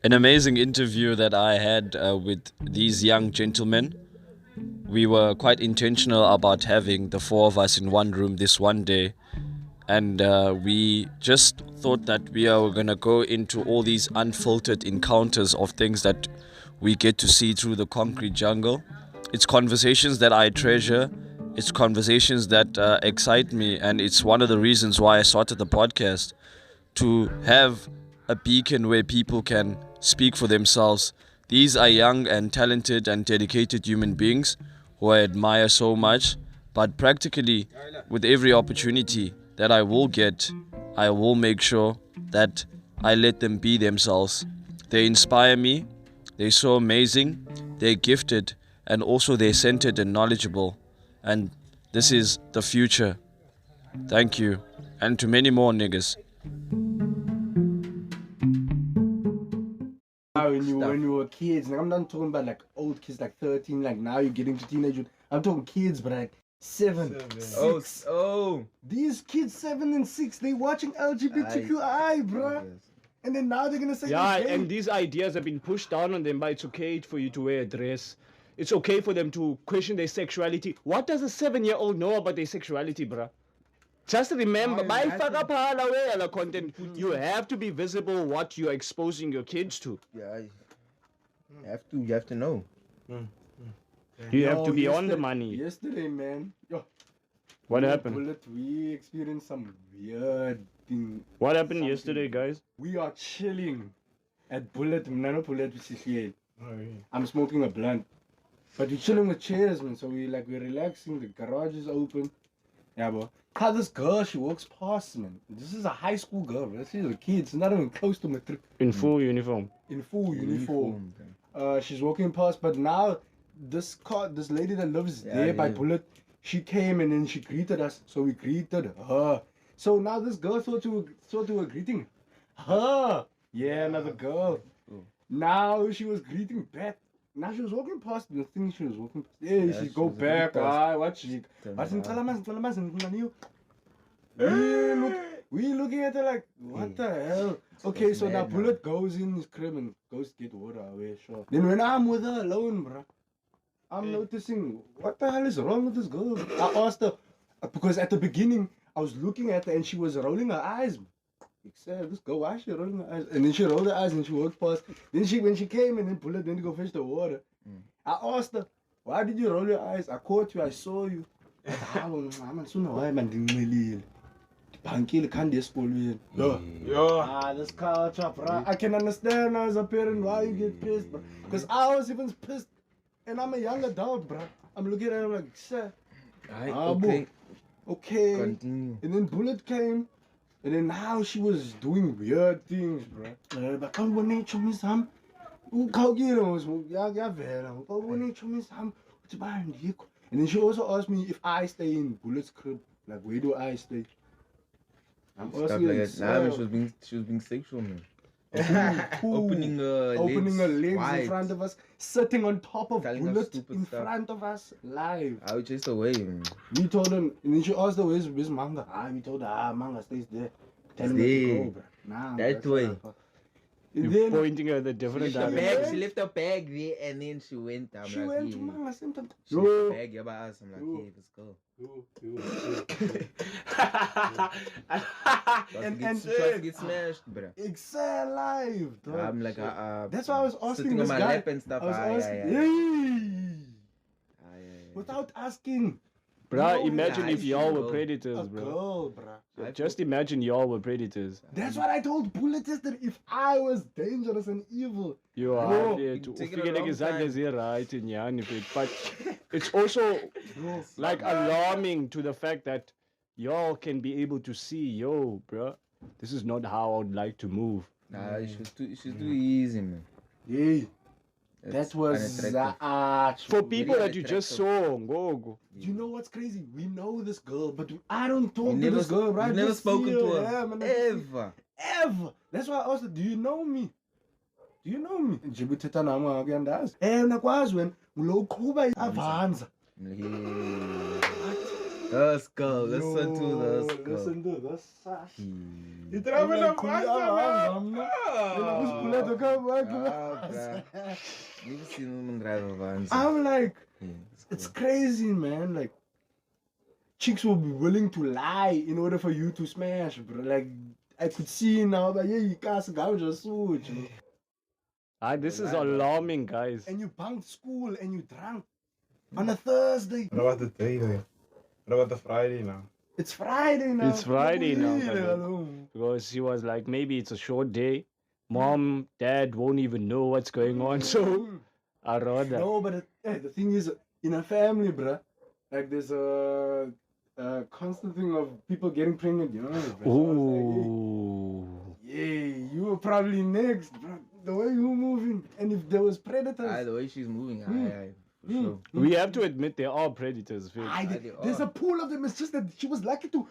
An amazing interview that I had with these young gentlemen. We were quite intentional about having the four of us in one room this one day, and we just thought that we are gonna go into all these unfiltered encounters of things that we get to see through the concrete jungle. It's conversations that I treasure. It's conversations that excite me, and it's one of the reasons why I started the podcast, to have a beacon where people can speak for themselves. These are young and talented and dedicated human beings who I admire so much, but practically, with every opportunity that I will get, I will make sure that I let them be themselves. They inspire me, they're so amazing, they're gifted, and also they're centered and knowledgeable. And this is the future. Thank you. And to many more niggas. When you were kids, like, I'm not talking about like old kids like 13, like now you're getting to teenagehood. I'm talking kids, but like 6. Oh. These kids 7 and 6, they watching LGBTQI, bruh. And then now they're gonna say and these ideas have been pushed down on them, but it's okay for you to wear a dress. It's okay for them to question their sexuality. What does a 7-year-old know about their sexuality, bruh? Just remember, by content, you have to be visible what you're exposing your kids to. Yeah, you have to know. You have to be on the money. Yesterday, man. What happened? Bullet, we experienced some weird thing. What happened yesterday, guys? We are chilling at Bullet. I'm smoking a blunt. But we're chilling with chairs, man. So we're relaxing. The garage is open. Yeah, bro. How this girl, she walks past, man. This is a high school girl, bro. She's a kid. It's not even close to matric. In full uniform. In full uniform. She's walking past, but now this lady that lives there by Bullet, she came and then she greeted us. So we greeted her. So now this girl thought we were greeting her. Yeah, another girl. Now she was greeting back. Now she was walking past the thing she was walking past. Yeah, she go back. What she? We looking at her like, what the hell? Okay, so now Bullet goes in his crib and goes to get water away, sure. Then when I'm with her alone, bruh, I'm noticing, what the hell is wrong with this girl? I asked her, because at the beginning, I was looking at her and she was rolling her eyes. Except this girl, why is she rolling her eyes? And then she rolled her eyes and she walked past. Then when she came and then Bullet went to go fetch the water. I asked her, why did you roll your eyes? I caught you, I saw you. This culture, bro. I can understand as a parent why you get pissed, bro. Because I was even pissed. And I'm a young adult, bro. I'm looking at him like, sir. Okay. Continue. And then Bullet came. And then now she was doing weird things, bro. But come on, nature me some. And then she also asked me if I stay in Bullet's crib. Like, where do I stay? I'm Stuff like that. Nah, she was being sexual, man. Opening her legs in front of us, sitting on top of Bullet in front of us, live. I was just away, man. We told him, and then she asked her, where's Manga? We told her, Manga stays there. Tell him to go, bro. Nah, that way. You're pointing her the different direction. She left her bag there and then she went. She went to Manga, same time. She left her bag, yeah, but I'm like, hey, let's go. And to get smashed, bro. It's live, dog. I'm like, that's why I was asking sitting this on my guy. lap and stuff. I was asking, without asking. Bruh, imagine if y'all were predators, A bro. girl, bruh. Just imagine y'all were predators. That's what I told Bullet that if I was dangerous and evil. You are right in Yanifit. But it's also like alarming to the fact that y'all can be able to see, yo, bruh, this is not how I would like to move. Nah, she's too easy, man. Yeah. That was for people that you just saw. Go. You know what's crazy? We know this girl, but I don't talk to this girl, right? You've never spoken to her. Yeah, man, ever. That's why I asked her, do you know me? Do you know me? Sitetyana nakwazi when Lukho avanza. Let's go. Listen to Yo, this. Go. Listen to this. Sash. Hmm. You travel a You've seen him drive a van. I'm like, Yeah, it's cool. crazy, man. Like, chicks will be willing to lie in order for you to smash, bro. Like, I could see now that, yeah, you can't gouge suit, you know. This is alarming, guys. And you bunked school and you drank on a Thursday. What about the day then? What about the Friday now? It's Friday now. It's Friday now, Yeah, Kaloku. hello. Because he was like, maybe it's a short day. Mom, dad won't even know what's going on, so I rather. No, but the thing is, in a family, bruh, like there's a constant thing of people getting pregnant, you know? Bruh. So I was Ooh. like, yeah, you were probably next, bruh. The way you moving, and if there was predators, The way she's moving, for Mm. sure. We have to admit there are predators, Phil. there's a pool of them. It's just that she was lucky to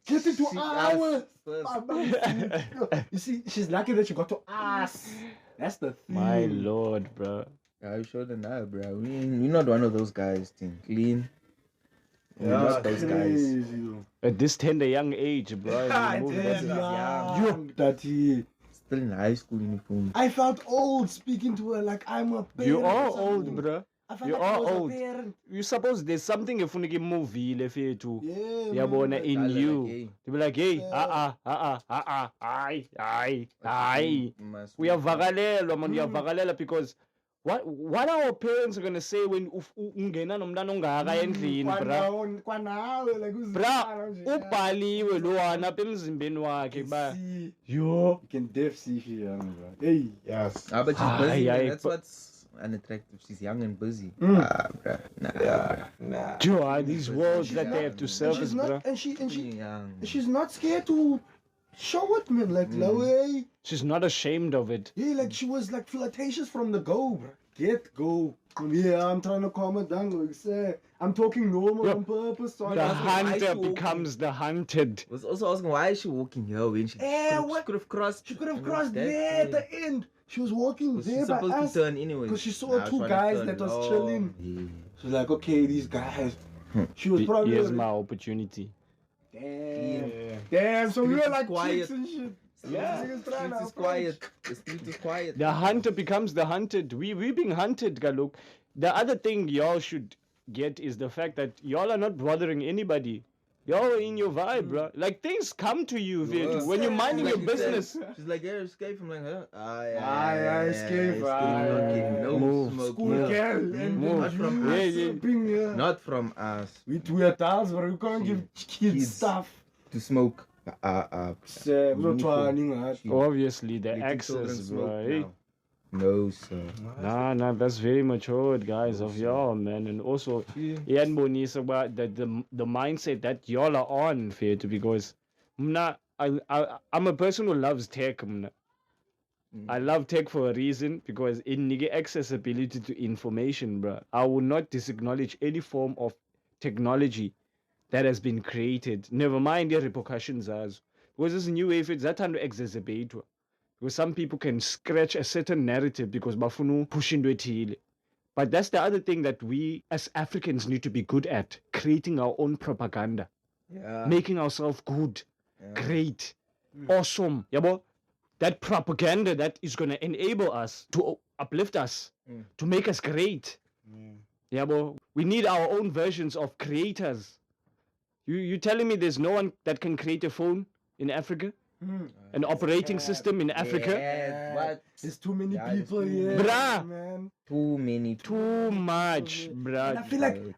get into See our. us first. You see, she's lucky that she got to us. That's the thing. My lord, bro. Yeah, you sure than that, bro. We're not one of those guys, thing. Clean. We're not those guys. Crazy, though. At this tender young age, bro. Ah, you move damn, that- young, that he. Still in high school uniform. I felt old speaking to her like I'm a parent. You or are something. old, bro. I felt You like I are was old. a parent. You suppose there's something if you movie to Yeah, yeah, man. in you. Hey, To be like, hey, Yeah. aye. We are vagalelwa, man. We are vagalelwa because what our parents are gonna say when ungena nomntana ongaka endlini, bra. Kwanawe, like who's Bra, ubhaliwe lo wana apha emzimbeni wakhe ba. You Yo. can def see she young, bro. Hey. Yes. but she's Aye, busy, man. aye, That's but- what's unattractive. She's young and busy. Mm. Bruh. Nah, Yeah. Nah. Yo, these worlds She's that they have to young, service, She's not, bro. and she young. she's not scared to show it, man. Like, no way. She's not ashamed of it. Yeah, like she was like flirtatious from the go, bro. Go. Yeah, I'm trying to calm it down. Like, say, I'm talking normal Yeah. on purpose. So The I hunter I should- becomes the hunted. Was also asking why is she walking here when she what? could have crossed. She could have and crossed that there at way. the end. She was walking Was there she by supposed us. to turn anyway? Because she saw Nah, two trying to guys turn that was low. chilling. Yeah. She was like, okay, these guys. She was probably Here's like, my opportunity. damn. Yeah. Damn, so we Street were is like quiet. chicks and shit. Yeah, She was the trying street to is approach. quiet. The street is quiet. The hunter becomes the hunted. We're being hunted, Galuk. The other thing y'all should get is the fact that y'all are not bothering anybody. Y'all are in your vibe, bro. Like things come to you, Viet, when you're minding your Like you said, business. She's like, yeah, escape from like, huh? Escape, No Move. smoke. School here. girl and Move. Not from Yeah, us. yeah. Not from us. We are adults, but we can't give kids Kids. stuff. To smoke. So, we're trying hard. Obviously, the Little children access, smoke bro. Hey? now. No, sir. Nah, that's very matured, guys, of y'all, man. And also, iyanibonisa about the mindset that y'all are on, Viet, because I'm a person who loves tech, mna. I love tech for a reason because it nigga accessibility to information, bro. I will not disacknowledge any form of technology that has been created. Never mind the repercussions as. Because this new wave, it's that time to exacerbate. Because some people can scratch a certain narrative because bafunu push into it. But that's the other thing that we as Africans need to be good at, creating our own propaganda, Yeah. making ourselves good, great, awesome. Yabo? That propaganda that is going to enable us to uplift us, to make us great. Yabo? We need our own versions of creators. You telling me there's no one that can create a phone in Africa? An operating system in Africa? Yeah, what? There's too many Yeah, there's people too here, many. Bruh. man. Too many. Too much, And bruh.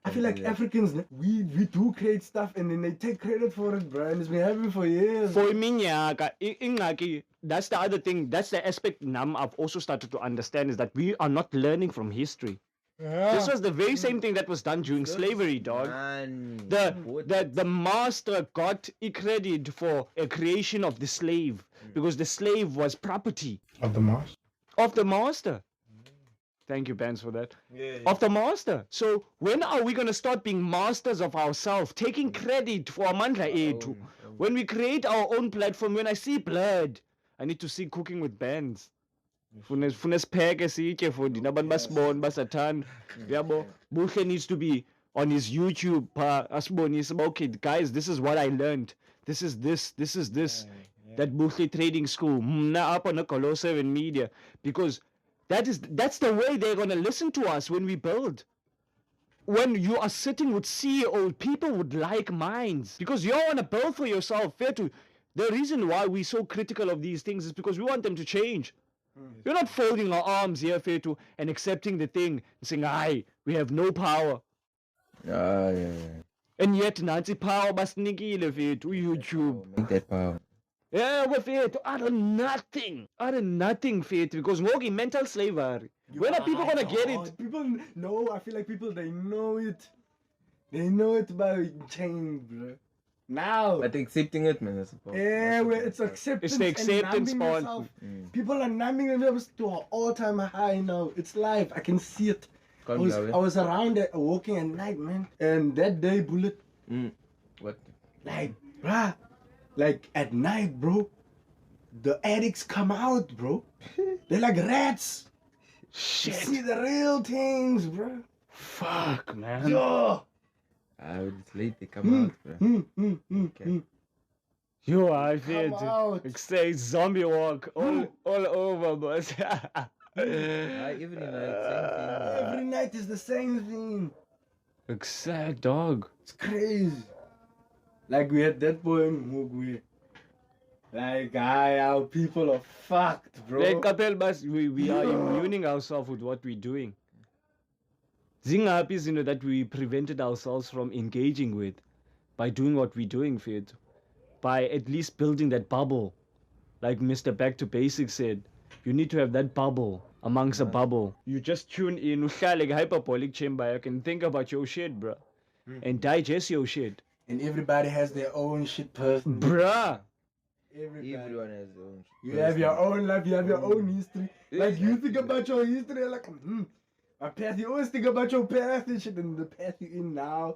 I feel like Africans, we do create stuff and then they take credit for it, bro. And it's been happening for years. For iminyaka, ingaki, that's the other thing. That's the aspect I've also started to understand is that we are not learning from history. This was the very same thing that was done during slavery, dog. Man. The master got credit for a creation of the slave because the slave was property Of the Mars? of the master. Thank you, Benz, for that. Yeah. Of the master. So when are we going to start being masters of ourselves, taking credit for Amandla Etu? When we create our own platform, when I see blood, I need to see cooking with bands. Funa sipheke sitye for ndina abantu basibone basathanda. Yabo, Buhle needs to be on his YouTube, asibonisa, okay, guys, this is what I learned. This is this. That Buhle trading school. Mna up on the Colo 7 media. Because that's the way they're gonna listen to us when we build. When you are sitting with CEO, people with like minds. Because you want to build for yourself. The reason why we're so critical of these things is because we want them to change. We're not folding our arms here, Fetu, and accepting the thing and saying, aye, we have no power. Yeah. And yet, Nazi power basnikile, Fetu, YouTube. Make that power. Yeah, with it, out of nothing, Fetu, because walking mental slavery. When are people gonna get it? People know. I feel like people, they know it. They know it by change, bro. Now. But accepting it, man, I suppose. Yeah, where it's acceptance. It's the acceptance and part. yourself. People are numbing themselves to an all-time high now. It's live. I can see it. I was around it, walking at night, man. And that day, Bullet. What? Like, bruh. Like, at night, bro. The addicts come out, bro. They're like rats. Shit. You see the real things, bro. Fuck, man. Yo. It's late, they come out, bro. Okay. Yo, I feel Come out. it. Say zombie walk all over, but Every night, same thing. Every night is the same thing. exact dog. It's crazy. Like we had that boy in Mugwe. Like, our people are fucked, bro. Like Kapel Bas, we are immuning ourselves with what we're doing. Zingaphi is, that we prevented ourselves from engaging with by doing what we're doing, Fit. By at least building that bubble. Like Mr. Back to Basics said, you need to have that bubble amongst a bubble. You just tune in, like hyperbolic chamber, you can think about your shit, bruh. And digest your shit. And everybody has their own shit person. Bruh. Everyone has their own. You have your own life, you have your own history. Like you think about your history, like, my past, you always think about your past and shit, and the path you're in now.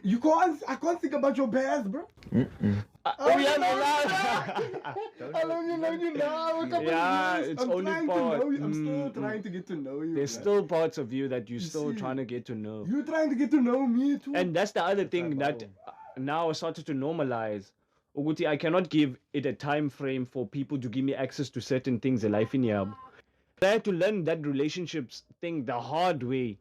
I can't think about your past, bro. Oh, yeah, no, I love you now. A couple Yeah, of years. it's I'm only trying part. to know you. I'm still trying to get to know you. There's bro. still parts of you that you're You still see? trying to get to know. You're trying to get to know me too. And that's the other thing that now I started to normalize. Uguti, I cannot give it a time frame for people to give me access to certain things in life in Yab. I had to learn that relationships thing the hard way.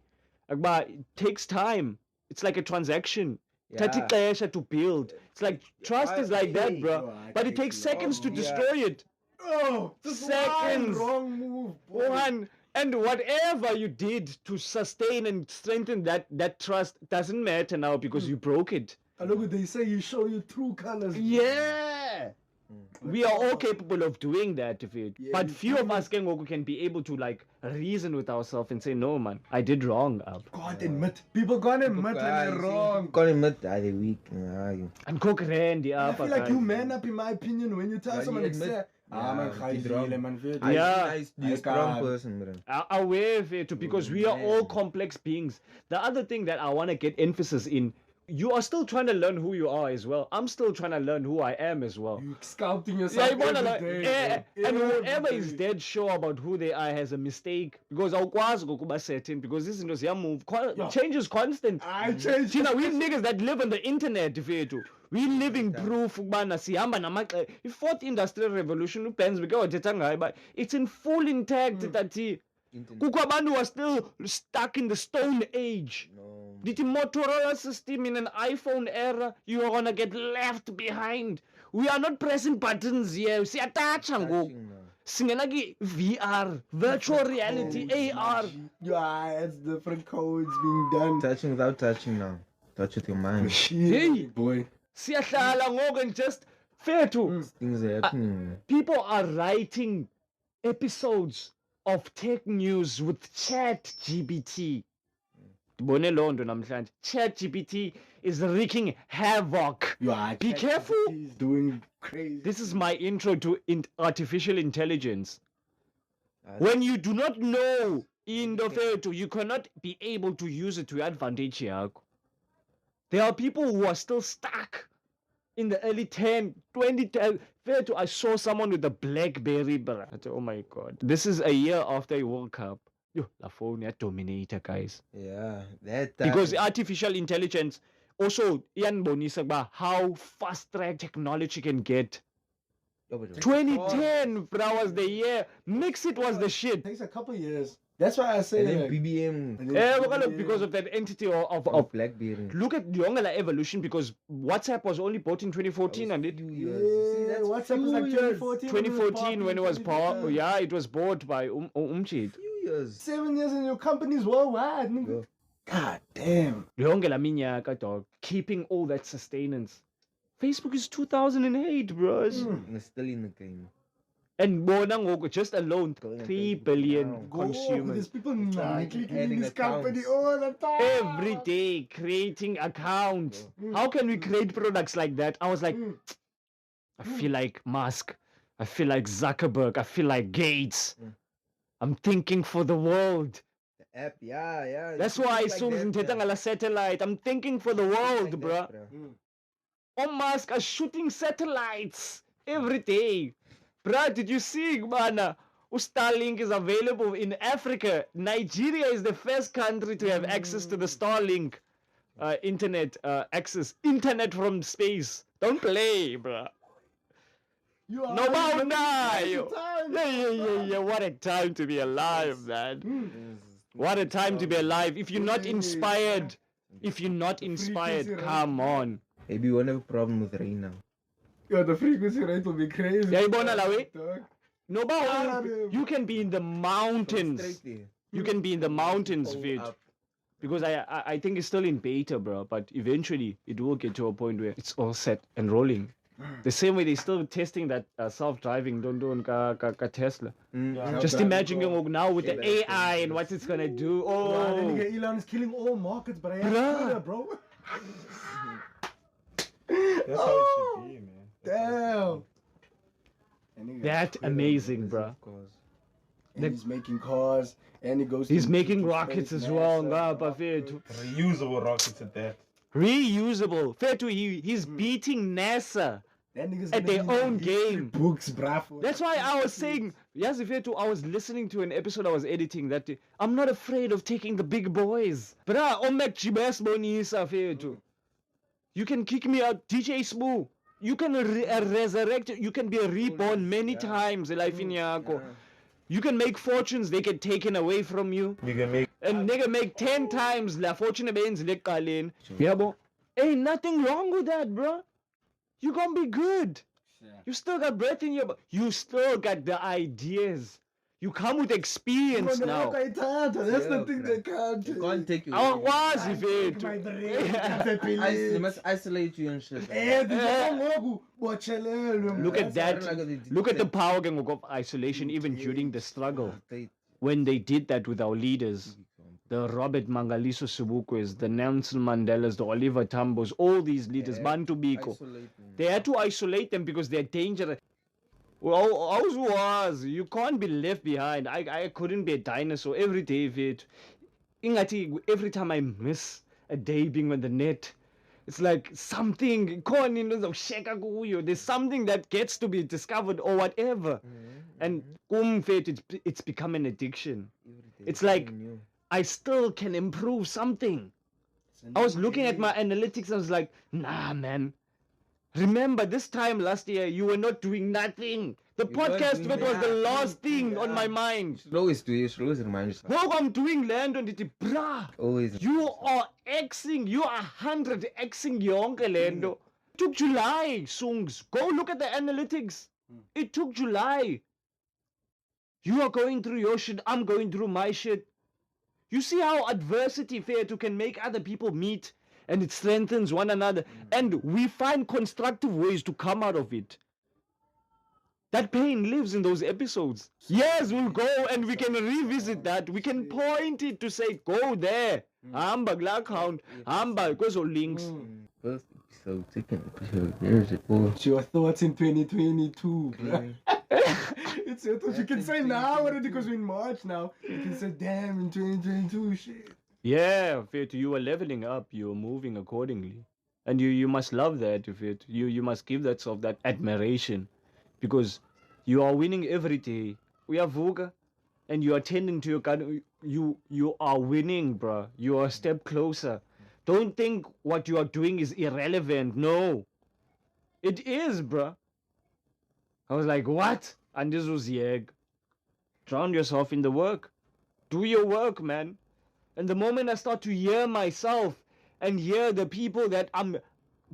But it takes time. It's like a transaction. Tati Kayesha to build. It's like trust is like that, bro. But it takes seconds to destroy it. Oh, just Seconds. one wrong move. boy. One. And whatever you did to sustain and strengthen that trust doesn't matter now because you broke it. I look what they say, you show your true colors. Yeah. We are all capable of doing that, Yeah, but you few of us can be able to like reason with ourselves and say, no, man, I did wrong. Can't admit. People can't admit when they're wrong. Can't admit that they're weak. Nah, you. And cook randy I up. feel like you man up, in my opinion, when you tell Yeah, someone you like, admit- man, Yeah, ga je did wrong. zile, man, weet je." Yeah. You're a strong person, bro. Aware of it because we are all complex beings. The other thing that I want to get emphasis in, you are still trying to learn who you are as well. I'm still trying to learn who I am as well. You sculpting Yeah, yourself you wanna every learn. day, bro. And Every whoever is day. dead sure about who they are has a mistake because awukwazi ukuba certain because this is move. Change is constant. I changed. Thina we niggas that live on the internet fethu. We living proof ukubana sihamba namaxesha. I-fourth industrial revolution uBenz beke wathetha ngayo but it's in full intact that kukho abantu who are still stuck in the stone age. No. The Motorola system in an iPhone era, you are gonna get left behind. We are not pressing buttons here. Siyatacha ngoku. Touching now. Singena ki VR, virtual reality, AR. Yeah, it's different codes being done. Touching without touching now. Touch with your mind. Hey, boy. Siyahlala ngoku and just fethu. Things are happening. People are writing episodes of tech news with ChatGPT. Bone londo namhlanje. ChatGPT is wreaking havoc. Yeah, Be careful. He's doing crazy. This is my intro to artificial intelligence. When you do not know in the field, you cannot be able to use it to your advantage. There are people who are still stuck in the early 10, 2010. I saw someone with a BlackBerry. I said, oh my God. This is a year after a World Cup. Yo, la phone ya dominator, guys. Yeah, that time. Because artificial intelligence also iyanibonisa ba how fast track technology can get. Yeah, but- 2010 bro was the year. Mixit was the shit. It takes a couple years. That's why I say And then like, BBM and then Look, because of that entity of of BlackBerry. look at Yongala evolution, because WhatsApp was only bought in 2014 and it Few yeah, years. You see, that's WhatsApp was few like years. 2014. when it was bought. Yeah. Yeah, it was bought by Umchit. Few years. 7 years in your company's worldwide, nigga. Yeah. God damn. Yongala minyaka, dog, keeping all that sustenance. Facebook is 2008, bros. And it's still in the game. And bona ngoku, just alone, Going at 3 Facebook billion now. There's consumers. people clicking in adding this company accounts. all the time. Every day creating accounts. How can we create products like that? I was like, I feel like Musk. I feel like Zuckerberg. I feel like Gates. I'm thinking for the world. The app, yeah. That's It's why like soon that, ngithetha yeah. ngala satellite. I'm thinking for the world, Like bruh. that, Oh, Musk are shooting satellites every day. Bruh, did you see, man? Starlink is available in Africa. Nigeria is the first country to have access to the Starlink internet access. Internet from space. Don't play, bruh. You are No having bound a yo. time. Yeah. What a time to be alive, man. What a time to be alive. If you're not inspired, frequency rate. come on. Maybe you won't have a problem with rain now. Yo, the frequency rate will be crazy. Yeah, you bona la way? Dog. No bound. You can be in the mountains. Straight there. You can be in the mountains, Go Vid. up. Because I think it's still in beta, bro. But eventually it will get to a point where it's all set and rolling. The same way they're still testing that self-driving don't ka Tesla. Just imagine now with the AI and what it's gonna do. Bro, that Oh, nigga Elon is killing all markets, but I have Bruh. Twitter, bro. That's how it should be, man. Damn. That nigga that Twitter, amazing, bro. Of course. And he's making cars, and he goes. He's to- making to rockets space, as well. NASA, Buffett. Reusable rockets at that. Reusable. Fair to he's beating NASA. That nigga's At gonna their be in own history game. Books, bruh. That's why I was saying, yes, if I was listening to an episode I was editing that day, I'm not afraid of taking the big boys. Bra, omek jibes bonisa fetu. You can kick me out, DJ Smooth. You can resurrect, you can be reborn many times, life in yako. You can make fortunes, they get taken away from you. You can make And nigga make 10 times la fortune bens lekalin. Yeah, bro. Ain't nothing wrong with that, bro. You gonna be good. You still got breath in your you still got the ideas. You come with experience now. That's the Yeah, thing bruh. they can't. You can't take you. Awakwazi Take my fethu. brain. They must isolate you and shit. Look at that. Look at the power gang of isolation even during the struggle. When they did that with our leaders. The Robert Mangaliso Sibukwes, the Nelson Mandelas, the Oliver Tambos, all these leaders, Bantu Biko. They had to isolate them because they're dangerous. Well, ours was. You can't be left behind. I couldn't be a dinosaur every day of it. Ingati, every time I miss a day being on the net, it's like something, there's something that gets to be discovered or whatever. And it's become an addiction. It's like, I still can improve something. I was looking at my analytics, I was like, nah, man. Remember, this time last year, you were not doing nothing. The You weren't podcast doing bit was the nothing. last thing on my mind. Should always do it. You should always remind yourself. How I'm doing land on it, bruh. Always. You are Xing, you are 100 Xing yonke lendo. It took July, Sungs. Go look at the analytics. It took July. You are going through your shit, I'm going through my shit. You see how adversity Fetu can make other people meet and it strengthens one another. And we find constructive ways to come out of it. That pain lives in those episodes. Years will go and we can revisit that. We can point it to say, go there. Hamba glak count. Hamba kwezo links. First episode, second episode, there's it, boy. It's your thoughts in 2022, bro. It's your thoughts. You can say now already because we're in March now. You can say, damn, in 2022, shit. Yeah, Fetu, you are leveling up. You are moving accordingly. And you must love that, Fetu. You must give that self that admiration. Because you are winning every day. We are Vuga. And you are tending to your garden. you are winning, bruh. You are a step closer. Don't think what you are doing is irrelevant. No. It is, bruh. I was like, what? And this was yeg. Drown yourself in the work. Do your work, man. And the moment I start to hear myself and hear the people that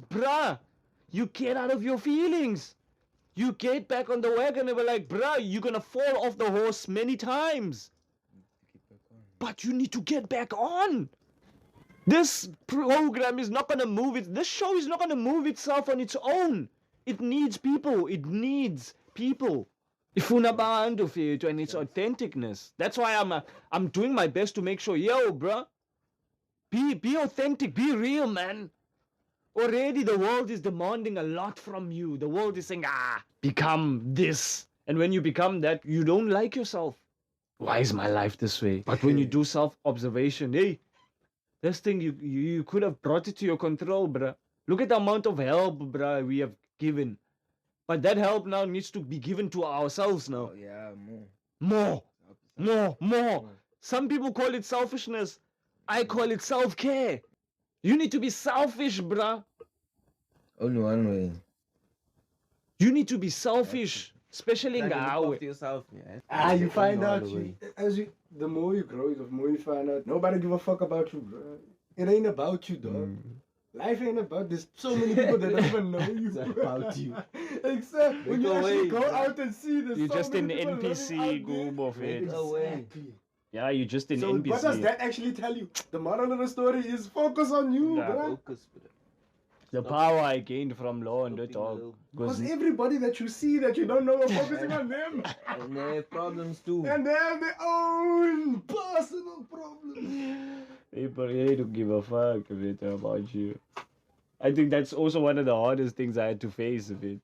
bruh, you get out of your feelings. You get back on the wagon and we're like, bruh, you're gonna fall off the horse many times. But you need to get back on. This program is not gonna move it. This show is not gonna move itself on its own. It needs people. It needs people. Ifuna bantu fethu, and it's authenticness. That's why I'm doing my best to make sure, yo, bruh, be authentic, be real, man. Already the world is demanding a lot from you. The world is saying, become this. And when you become that, you don't like yourself. Why is my life this way? But when you do self-observation, hey, this thing, you could have brought it to your control, bruh. Look at the amount of help, bruh, we have given. But that help now needs to be given to ourselves now. Oh, yeah, more. More. Some people call it selfishness. I call it self-care. You need to be selfish, bruh. Only one way. You need to be selfish, especially in Like, look Gawe. after yourself, yeah. You find All out, the way. the more you grow, the more you find out, nobody give a fuck about you, bro. It ain't about you, dog. Life ain't about, there's so many people that don't even know you. It's about you. Except when you Go actually away, go bro. out and see there's You're so just an many people living NPC, out there. goob of it. Exactly. Yeah, you're just an So NPC. what does that actually tell you? The moral of the story is focus on you, Yeah. bro. Focus, bro. The power I gained from law and the Stop being talk. low. Because everybody that you see that you don't know are focusing on them. And they have problems too. And they have their own personal problems. People really don't give a fuck a bit about you. I think that's also one of the hardest things I had to face a bit.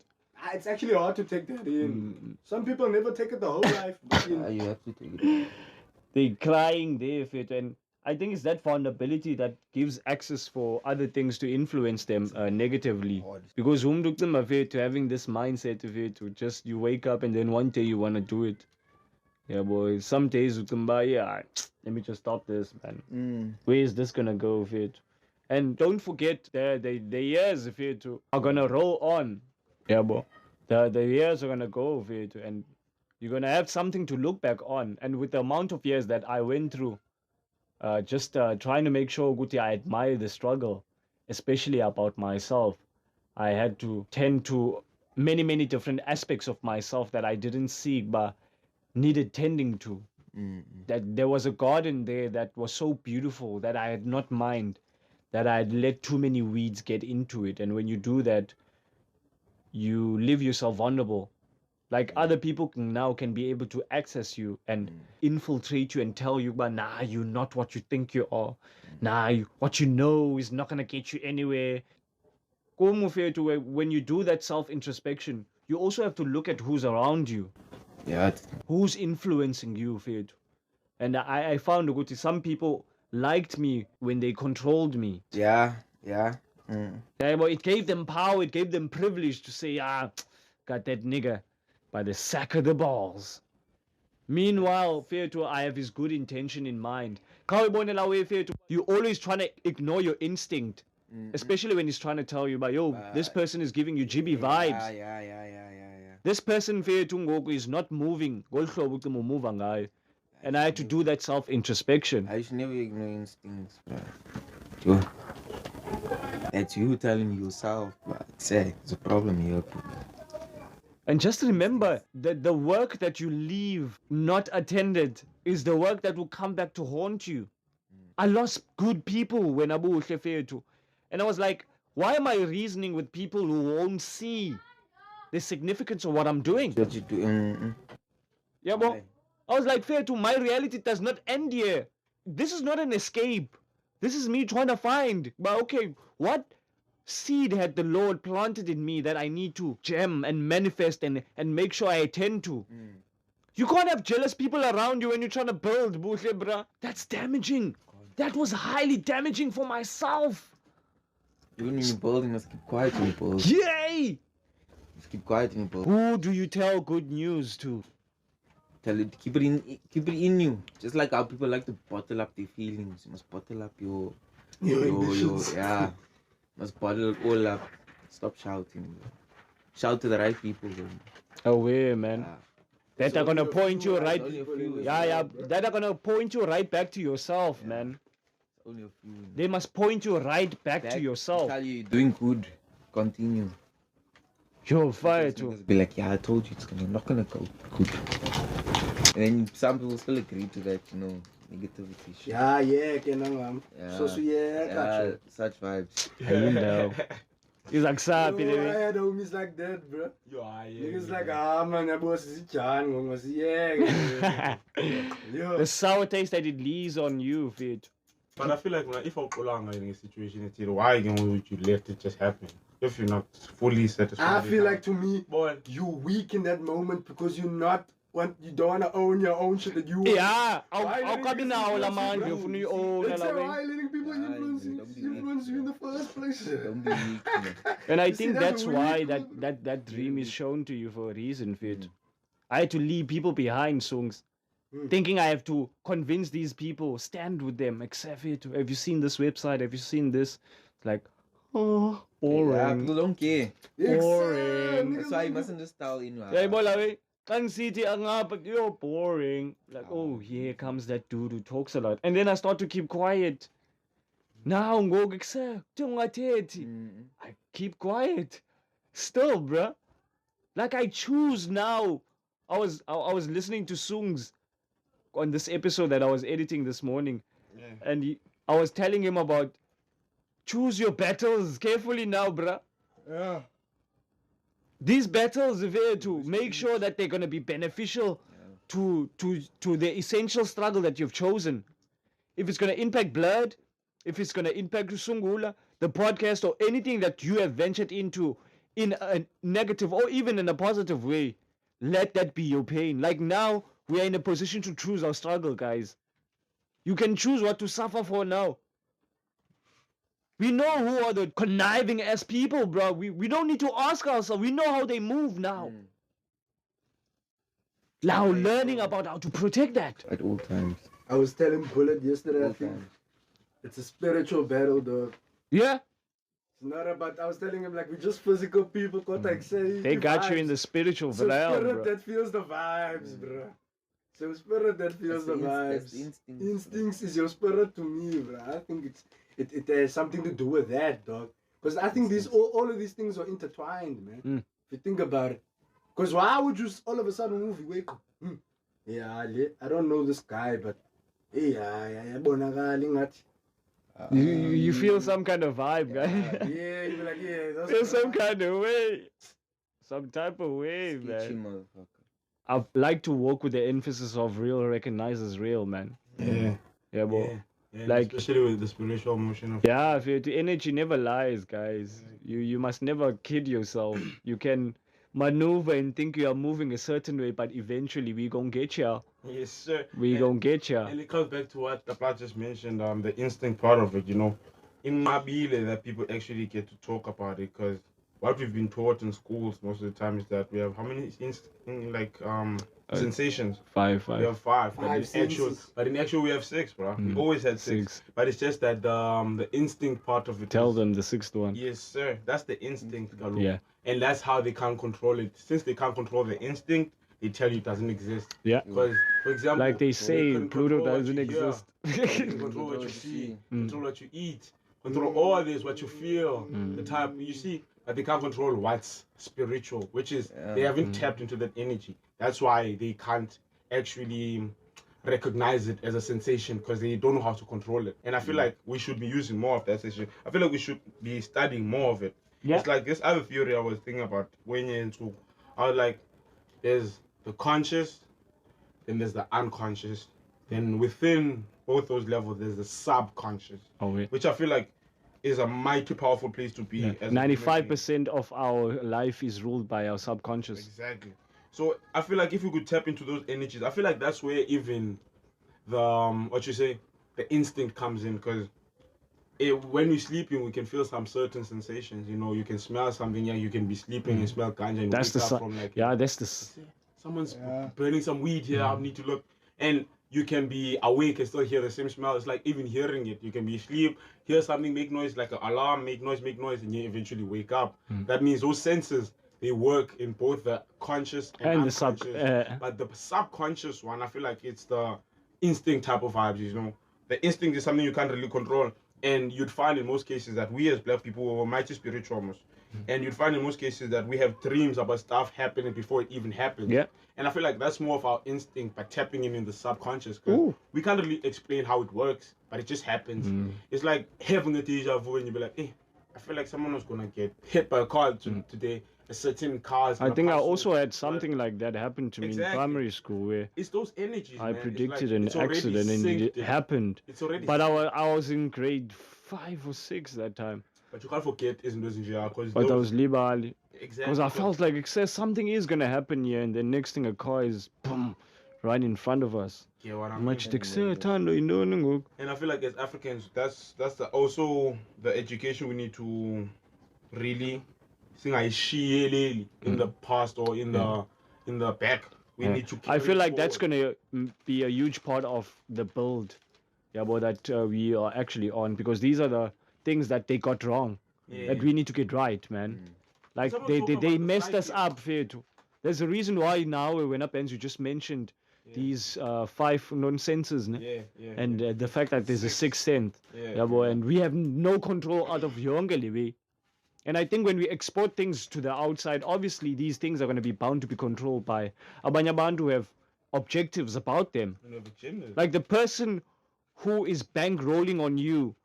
It's actually hard to take that in. Some people never take it the whole life. But You have to take it. They're crying there, fit, and I think it's that vulnerability that gives access for other things to influence them negatively. Because whom took them to having this mindset of it, to just you wake up and then one day you want to do it. Yeah, boy. Some days you can buy, let me just stop this, man. Where is this gonna go, fit? And don't forget the years of it are gonna roll on. Yeah, boy. The years are gonna go of it, and you're gonna have something to look back on. And with the amount of years that I went through, just trying to make sure Guti, I admire the struggle, especially about myself. I had to tend to many different aspects of myself that I didn't see but needed tending to. That there was a garden there that was so beautiful that I had not mind that I had let too many weeds get into it. And when you do that, you leave yourself vulnerable. Like other people can be able to access you and infiltrate you and tell you, but nah, you're not what you think you are. Nah, what you know is not gonna get you anywhere. When you do that self-introspection, you also have to look at who's around you. Yeah. Who's influencing you, Fed? And I found that some people liked me when they controlled me. Yeah. Yeah, but it gave them power, it gave them privilege to say, got that nigga by the sack of the balls. Meanwhile, Fetu, I have his good intention in mind. You're always trying to ignore your instinct. Especially when he's trying to tell you, this person is giving you jibby vibes. Yeah. This person Fetu is not moving. And I had to do that self-introspection. I should never ignore instincts, bro. That's you telling yourself, but it's a problem here. And just remember that the work that you leave not attended is the work that will come back to haunt you. I lost good people when Abu Fetu. And I was like, why am I reasoning with people who won't see the significance of what I'm doing? What you do? Yeah, bro. I was like, Fetu, my reality does not end here. This is not an escape. This is me trying to find, but okay, what seed had the Lord planted in me that I need to gem and manifest and make sure I attend to? You can't have jealous people around you when you're trying to build, Buhle, bruh. That's damaging. That was highly damaging for myself. Even when you're building, just keep quiet when you build. Yay! Just keep quiet when you build. Who do you tell good news to? Tell it, keep it in you. Just like how people like to bottle up their feelings. You must bottle up your ambitions. yeah. Must bottle it all up. Stop shouting. Bro. Shout to the right people. Bro. Away, man. Yeah. That are gonna point you right. Only a few. Yeah. That are gonna point you right back to yourself, Yeah. man. Only a few. They must point you right back to yourself. Tell you you're doing good. Continue. You're fire Those too. niggas be like, yeah, I told you it's not gonna go good. And then some people still agree to that, negativity shit. Yeah, kenang Yeah. So yeah, Such vibes. You know. He's like, I Sapi, had homies like that, bro. Niggas like, man, that boss is John, yeah. the sour taste that it leaves on you, fit. But I feel like if I'm in a situation, why would you let it just happen? If you're not fully satisfied. I feel like to me, boy, you weak in that moment because you don't wanna own your own shit that you want. Yeah, Why I'll letting come in now, people la man. influence You you, for you own, It's la why man. letting people influence you in the first place. Don't be weak, man. And I You see, think that's that's why weird. that dream is shown to you for a reason, fit. I had to leave people behind, Sungs. Thinking I have to convince these people, stand with them, accept it. Have you seen this website? Have you seen this? It's like, oh, boring. Yeah, people don't care. Boring. That's why you mustn't just tell in. Yeah, bola, we. Kan city but you're boring. Like, oh, here comes that dude who talks a lot. And then I start to keep quiet. Now, I keep quiet. Still, bruh. Like I choose now. I was listening to Sungs on this episode that I was editing this morning. Yeah. And I was telling him about choose your battles carefully now, bruh. Yeah. These battles are there to make sure that they're going to be beneficial to the essential struggle that you've chosen. If it's going to impact blood, if it's going to impact Sungula, the podcast, or anything that you have ventured into in a negative or even in a positive way, let that be your pain. Like now, we are in a position to choose our struggle, guys. You can choose what to suffer for now. We know who are the conniving ass people, bro. We don't need to ask ourselves. We know how they move now. Now learning about how to protect that. At all times. I was telling Bullet yesterday, I All think times. it's a spiritual battle, dog. Yeah, It's not about, I was telling him, like, we're just physical people, they got you in the spiritual So realm, spirit bro. that feels the vibes, bro. So spirit that feels the That's vibes. the instincts. Instincts is your spirit to me, bro. I think it has something to do with that, dog. Because I think all of these things are intertwined, man. If you think about it. Because why would you all of a sudden move? You wake up. Yeah, I don't know this guy, but yeah, bonagaling ngathi. You feel some kind of vibe, guy. Yeah, you be like, yeah, that's Feel some kind of way. Some type of way, Sketchy man. motherfucker. I like to work with the emphasis of real recognizes real, man. Yeah. Yeah, bro. Yeah, Like- especially with the spiritual motion of Yeah, the energy never lies, guys. You must never kid yourself. You can maneuver and think you are moving a certain way, but eventually we gonna get ya. Yes, sir. We gonna get ya. And it comes back to what the part just mentioned, the instinct part of it, In Mabile, that people actually get to talk about it, because what we've been taught in schools most of the time is that we have how many sensations? Five. We have five, Five in actual we have six, bro. We always had six. But it's just that the instinct part of it. Tell is- them the sixth one. Yes, sir. That's the instinct, Galu. Yeah. And that's how they can't control it. Since they can't control the instinct, they tell you it doesn't exist. Yeah. Because, for example, Like they say, can Pluto control what doesn't you hear, exist. you can control what you see, control what you eat, control all this, what you feel, the type. You see, but they can't control what's spiritual, which is they haven't tapped into that energy. That's why they can't actually recognize it as a sensation, because they don't know how to control it. And I feel like we should be using more of that sensation. I feel like we should be studying more of it. Yeah. It's like this other theory I was thinking about when you're in school. I was like, there's the conscious, then there's the unconscious. Then within both those levels, there's the subconscious, Oh, wait. which I feel like is a mighty powerful place to be. As a human being. 95% of our life is ruled by our subconscious. Exactly. So I feel like if we could tap into those energies, I feel like that's where even the the instinct comes in, because when we're sleeping, we can feel some certain sensations. You can smell something. Yeah, you can be sleeping and smell ganja. And That's wake the up from like that's the someone's burning some weed here. I need to look. And you can be awake and still hear the same smell. It's like even hearing it. You can be asleep, hear something make noise, like an alarm, make noise, and you eventually wake up. That means those senses, they work in both the conscious and the unconscious. But the subconscious one, I feel like it's the instinct type of vibes, you know. The instinct is something you can't really control. And you'd find in most cases that we as black people were mighty spiritual almost. And you'd find in most cases that we have dreams about stuff happening before it even happens. Yeah. And I feel like that's more of our instinct by tapping in the subconscious. Because we can't really explain how it works, but it just happens. It's like having a deja vu and you'll be like, hey, I feel like someone was going to get hit by a car today. A certain car. I think I also had something like that happen to me in primary school where it's those energies, I man. predicted it's an accident and it happened. It's already but I was in grade 5 or 6 that time. But you can't forget, isn't those in because but I was liberal. Exactly. Because I felt like it says something is gonna happen here, and the next thing a car is boom, right in front of us. Yeah, what I Much mean. And I feel like as Africans, that's also the education we need to really sing in the past or in the back. We need to. I feel like that's gonna be a huge part of the build, that we are actually on, because these are the things that they got wrong, that we need to get right, man. Like they messed us up. There's a reason why now we went up, and you just mentioned these 5 non-senses, and the fact that there's a 6th sense, and we have no control out of Yongeli. And I think when we export things to the outside, obviously these things are going to be bound to be controlled by abanye abantu who have objectives about them. Like the person who is bankrolling on you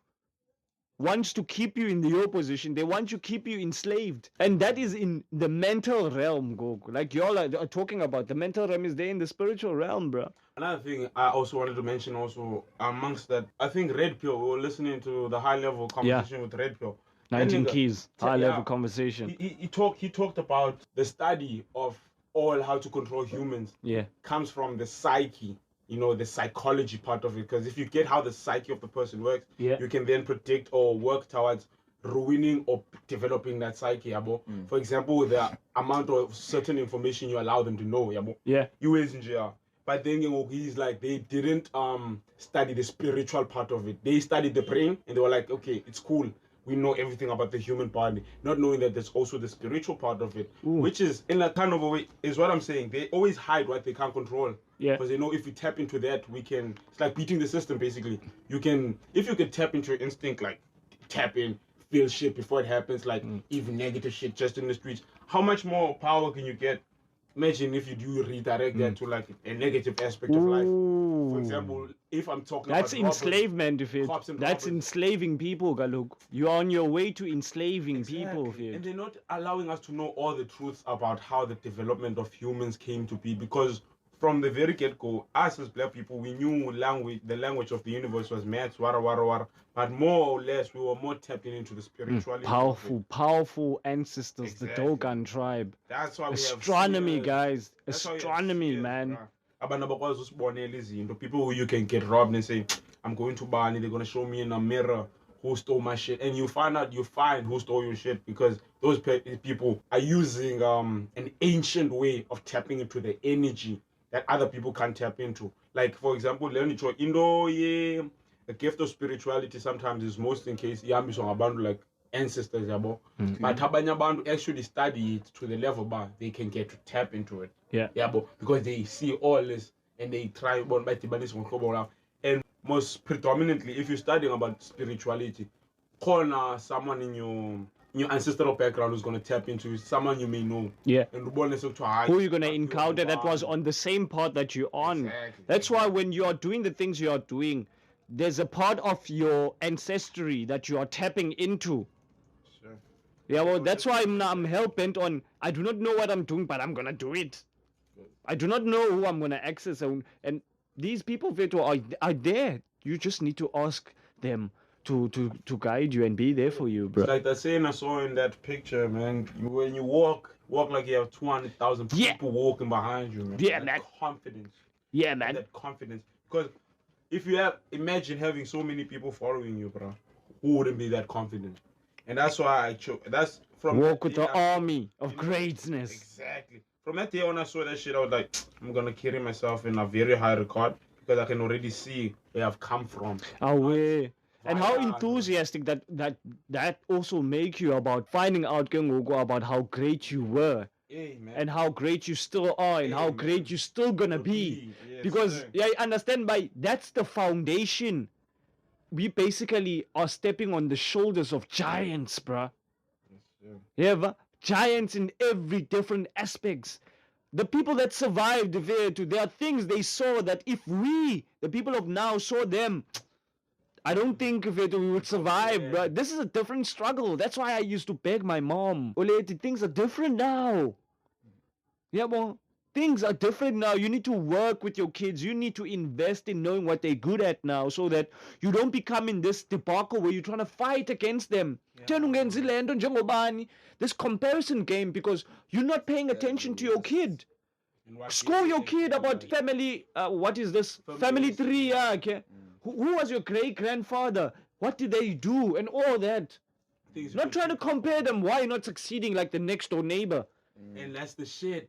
wants to keep you in your position. They want to keep you enslaved. And that is in the mental realm, Goku. Like y'all are talking about, the mental realm is there in the spiritual realm, bro. Another thing I also wanted to mention amongst that, I think Red Pill, we were listening to the high level conversation with Red Pill. 19 keys, high level conversation. He talked about the study of all how to control humans. Comes from the psyche, the psychology part of it. Because if you get how the psyche of the person works, you can then predict or work towards ruining or developing that psyche. For example, the amount of certain information you allow them to know. You is in jail. But then he's like, they didn't study the spiritual part of it. They studied the brain and they were like, okay, it's cool. We know everything about the human body, not knowing that there's also the spiritual part of it, which is in a kind of a way, is what I'm saying. They always hide what they can't control. Because they know if we tap into that, we can, it's like beating the system basically. If you can tap into your instinct, like tap in, feel shit before it happens, like even negative shit just in the streets, how much more power can you get? Imagine if you do redirect that to like a negative aspect of life. For example, if I'm talking that's about enslavement, that's enslaving people, Galuk. You're on your way to enslaving people. And they're not allowing us to know all the truths about how the development of humans came to be, because from the very get-go, us as black people, we knew the language of the universe was maths, wara, but more or less we were more tapping into the spirituality. Powerful ancestors, the Dogon tribe. That's why we astronomy, have guys. Astronomy, man. People who you can get robbed and say, I'm going to Bali, they're going to show me in a mirror who stole my shit, and you find who stole your shit, because those people are using an ancient way of tapping into the energy that other people can't tap into. Like, for example, the gift of spirituality sometimes is most in case like ancestors, but abanye abantu actually study it to the level bar they can get to tap into it. Because they see all this and they try and most predominantly, if you're studying about spirituality, someone in your ancestral background who's going to tap into someone you may know. And who you're going to encounter that was on the same path that you're on. Exactly. That's why when you are doing the things you are doing, there's a part of your ancestry that you are tapping into. That's why I'm hell-bent on, I do not know what I'm doing, but I'm going to do it. I do not know who I'm going to access. And these people are there. You just need to ask them to guide you and be there for you, bro. It's like the saying I saw in that picture, man. When you walk like you have 200,000 people walking behind you, man. Man. Confidence. Man. That confidence. Because if you imagine having so many people following you, bro, who wouldn't be that confident? And that's why I chose. That's from walk with the army of greatness. Exactly. from that day on I saw that shit, I was like, I'm gonna carry myself in a very high regard because I can already see where I've come from. Away. And how Via- enthusiastic that also make you about finding out about how great you were. Hey, man. And how great you still are, and Hey, how man. great you're still gonna be. Yes, Because sir. yeah, I understand that's the foundation. We basically are stepping on the shoulders of giants, bruh. Yeah, giants in every different aspects. The people that survived, there are things they saw that if we, the people of now, saw them, I don't think we would survive, bruh. This is a different struggle. That's why I used to beg my mom. Oleti, things are different now. Yeah, well, things are different now. You need to work with your kids. You need to invest in knowing what they're good at now so that you don't become in this debacle where you're trying to fight against them. This comparison game because you're not paying attention to your kid. School your kid about family, what is this? Family tree, yeah, okay. Who was your great-grandfather? What did they do? And all that. Not trying to compare them. Why not succeeding like the next door neighbor? And that's the shit.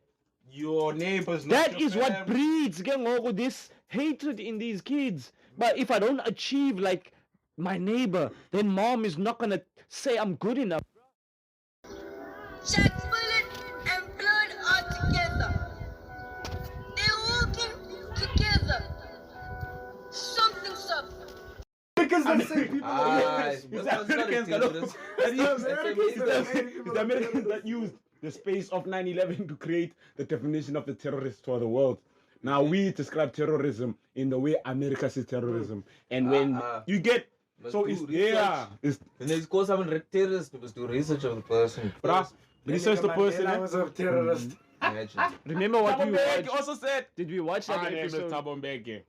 Your neighbors. That is what breeds this hatred in these kids. But if I don't achieve like my neighbor, then mom is not gonna say I'm good enough. Jack Bullet and Blood are together. They're walking together. Something's up. Because the same people. It's the Americans that used the space of 9/11 to create the definition of the terrorist for the world. Now we describe terrorism in the way America sees terrorism, and when you get it's And it's called someone terrorist because do research of the person. research the person. I was a terrorist. Imagine. Remember what we watched? also said, Did we watch that "My name is episode? Thabo Mbeki.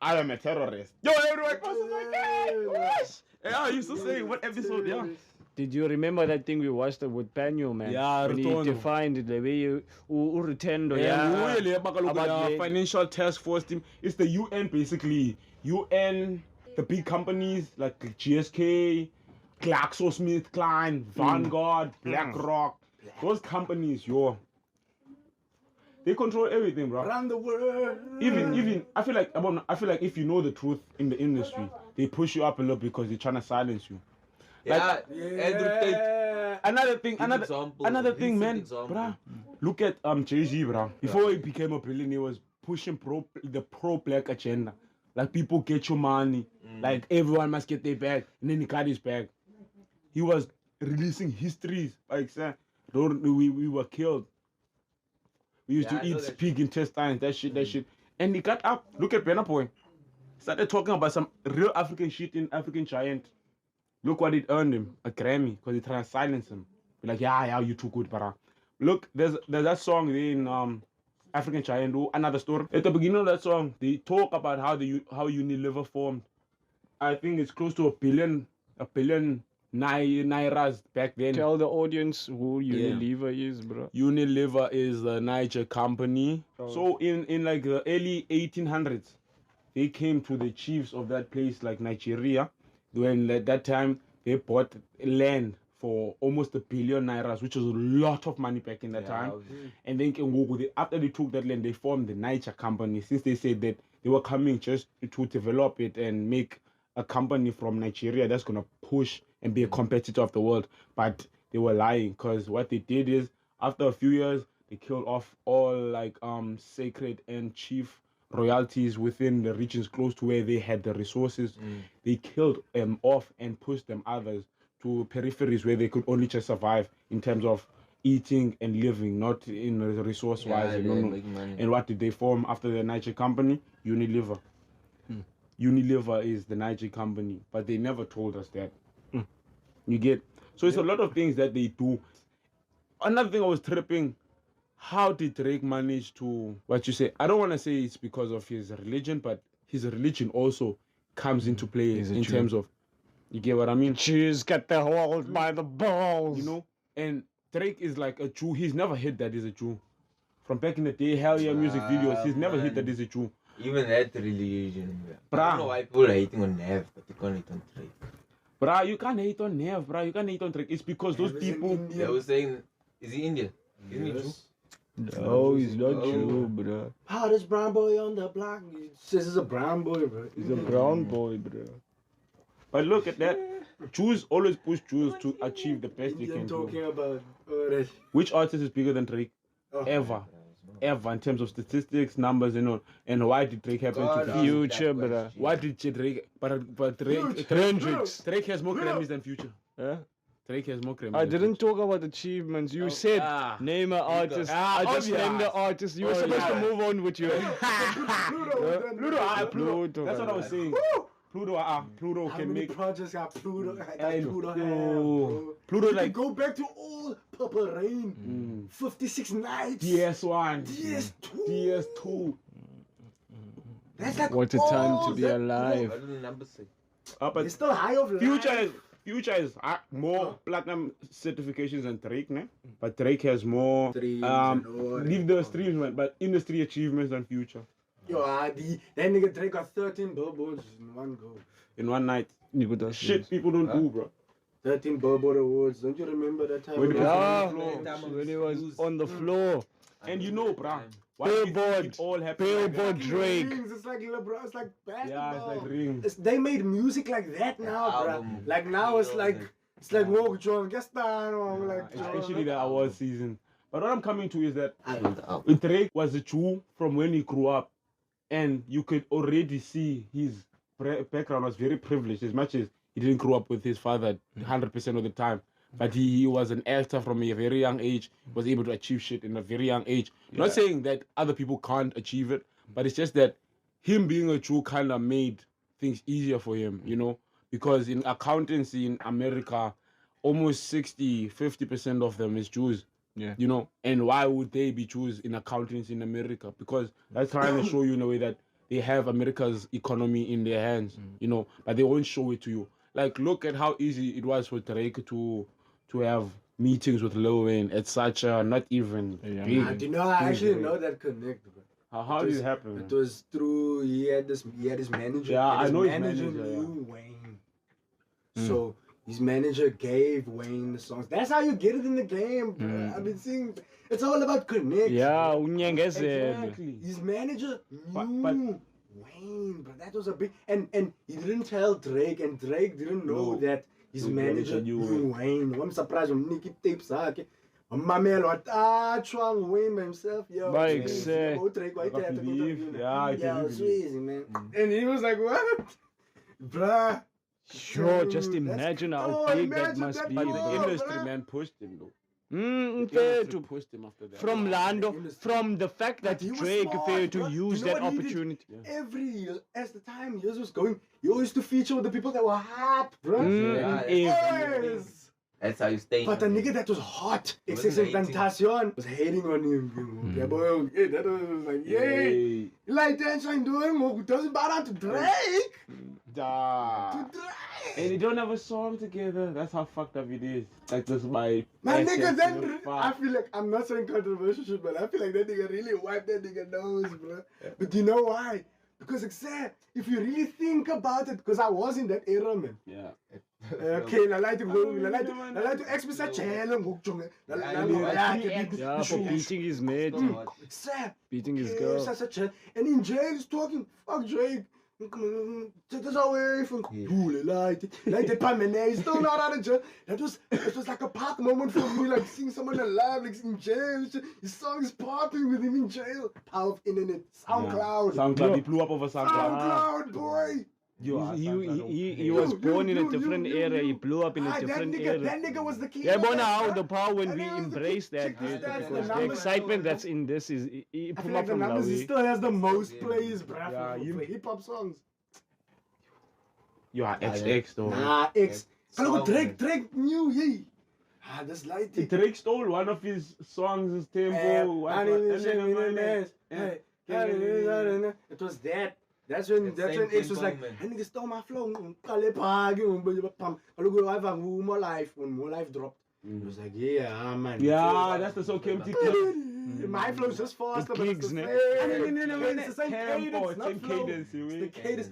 I am a terrorist." Yo, everyone was like, "Hey, gosh!" Yeah, I used to say what episode? Yeah. Did you remember that thing we watched with Panyo, man? Yeah, when he Ritondo. defined the way you Retendo, Yeah, really, about the the financial task force team. It's the UN basically. UN, the big companies like GSK, GlaxoSmithKline, Vanguard, BlackRock. Those companies, they control everything, bro. Around the world. Even I feel like if you know the truth in the industry, they push you up a little because they're trying to silence you. Yeah, Andrew Tate. Another thing, example, another thing, recent man, example. bruh. Look at Jay-Z, bruh. Before he became a billionaire, he was pushing the pro-black agenda. Like people get your money, like everyone must get their bag, and then he got his bag. He was releasing histories, like saying, we were killed. We used to eat pig intestines, that shit. And he got up. Look at Burna Boy. Started talking about some real African shit in African Giant. Look what it earned him, a Grammy, because he tried to silence him. Be like, yeah, you too good, brah. Look, there's that song there in African Giant, another story. At the beginning of that song, they talk about how Unilever formed. I think it's close to a billion nairas back then. Tell the audience who Unilever is, bro. Unilever is the Niger company. So in like the early 1800s, they came to the chiefs of that place, like Nigeria. When at that time they bought land for almost 1 billion nairas, which was a lot of money back in that time. And then after they took that land, they formed the Niger company, since they said that they were coming just to develop it and make a company from Nigeria that's gonna push and be a competitor of the world. But they were lying, because what they did is after a few years they killed off all like sacred and chief royalties within the regions close to where they had the resources. They killed them off and pushed them others to peripheries where they could only just survive in terms of eating and living, not in resource wise. And what did they form after the Niger company? Unilever. Unilever is the Niger company, but they never told us that. You get? So it's a lot of things that they do. Another thing I was tripping, how did Drake manage to, what you say, I don't want to say it's because of his religion, but his religion also comes into play in terms of, you get what I mean? Jews get the hold by the balls. You know? And Drake is like a Jew. He's never hid that he's a Jew. From back in the day, Hell Yeah music videos, he's never hid that he's a Jew. Even that religion, bro. I don't know why people are hating on Nev, but they can't hate on Drake. Bruh, you can't hate on Nev, bruh. You can't hate on Drake. It's because those people... They were saying, is he Indian? Isn't he Jew? No, he's not you, bro. Hottest brown boy on the block. He says he's a brown boy, bro. He's a brown boy, bro. But look at that. Jews always push Jews to achieve the best they Indian can talking do. about that. Which artist is bigger than Drake? Oh. Ever. In terms of statistics, numbers, and why did Drake happen God, to ask be? Future, that bro. question. Why did Drake? But Drake, Hendrix. Drake has more Grammys than Future. Huh? Drake has more Grammys. I than didn't Future. talk about achievements. You said name an artist. Ah, I just obvious. named the artist. You were supposed to move on with your. Pluto. That's what I was saying. Pluto How can many make. projects got Pluto? And Pluto have, yo, bro? Pluto You like can go back to all Purple Rain, 56 Nights, DS1, DS2. DS2. That's like What a time to be that- alive. What did the number say? But It's still high of life. Future is more platinum certifications than Drake, ne? But Drake has more Streams and all leave that. the streams, man, but industry achievements than Future Yo, that nigga Drake got 13 billboards in one go. in one night. Shit. Shit people don't do, bro. 13 billboard awards. Don't you remember that time? When he was Yeah, on the floor. when he was on the floor. And you know, bro, why do you think Billboard. it all happened? Billboard Like Drake. Rings, it's like LeBron, it's like basketball. Yeah, it's like rings. They made music like that now, bro. album, Like now it's like walk John Gaston, like Especially the award season. But what I'm coming to is that Album. Drake was a Jew from when he grew up, and you could already see his background was very privileged, as much as he didn't grow up with his father 100% of the time. But he was an actor from a very young age, was able to achieve shit in a very young age. Not saying that other people can't achieve it, but it's just that him being a Jew kind of made things easier for him, you know? Because in accountancy in America, almost 50% of them is Jews. Yeah. You know, and why would they be Jews in accountancy in America? Because that's trying to show you in a way that they have America's economy in their hands, you know, but they won't show it to you. Like, look at how easy it was for Drake to have meetings with Lil Wayne at such a not even big. Do you know, I actually know that connect, bro. How did it happen? It was through he had his manager. Yeah, and I know his manager manager, yeah. knew Wayne. So his manager gave Wayne the songs. That's how you get it in the game, bro. I've been seeing. It's all about connect. Yeah, unyangezelo. Exactly. His manager But- knew Wayne, bro. That was a big and he didn't tell Drake, and Drake didn't know No. that his His manager manager knew knew Wayne. I'm surprised when Nicky tapes zakhe. Mamelo atachwa Wayne by himself. Yo, By Drake, himself. yo, Drake, why I can't I believe, interview? yeah, I Yeah, can it's believe. easy, man. And he was like, what? Bruh. Sure, Dude, just that's- imagine how oh, big that imagine must that, be. But bro. the man. industry, bruh. man, pushed him, though. The The industry to pushed him after that. from Lando, from the fact that But he was Drake smart, failed to bro. use You know that what he did? opportunity. Every year, as the time years was going, he always used to feature with the people that were hot, bro. Always. That's how you stay. But a nigga that was hot, He XX wasn't hating. Tentacion, was hating on him. Yeah, boy, yeah, that was like, yeah. Hey. Like that, I'm doing more. Doesn't bow down to Drake. Da. To Drake. And they don't have a song together. That's how fucked up it is. Like this, my Nigga, then I fuck. feel like I'm not saying controversial shit, but I feel like that nigga really wiped that nigga nose, bro. But you know why? Because if you really think about it, because I was in that era, man. Yeah. Okay, I like to express channel ngokujong. Yeah, for beating his mate, beating his girl. And in jail he's talking, fuck Drake. Take us away from Buhle, like the Pamene. He's still not out of jail. It was like a pop moment for me, like seeing someone alive, like in jail. His song is popping with him in jail. Power of internet, SoundCloud. SoundCloud. He blew up over SoundCloud. SoundCloud, boy. He was born in a different era. He blew up in a different era. That nigga was the king. Yeah, of but that, now bro. the power when And we he was the embrace king. that, Check his dude, stats, because the the numbers. excitement that's in this is he I put feel up like the from numbers, he Lawi. still has the most plays, bruh. Yeah, for you- hip hop songs. You are XX though. Nah, X. Look, Drake knew he. That's light. Drake stole one of his songs, his tempo. It was that. That's when X was like, moment. I nigga stole my flow. Look, more life when more life dropped. It was like, yeah, man. Yeah, that's the so empty clip. My flow's just faster, but it's gigs, the ne? same. It's the same Tempo, cadence, not same flow. cadence, you It's the mean? cadence.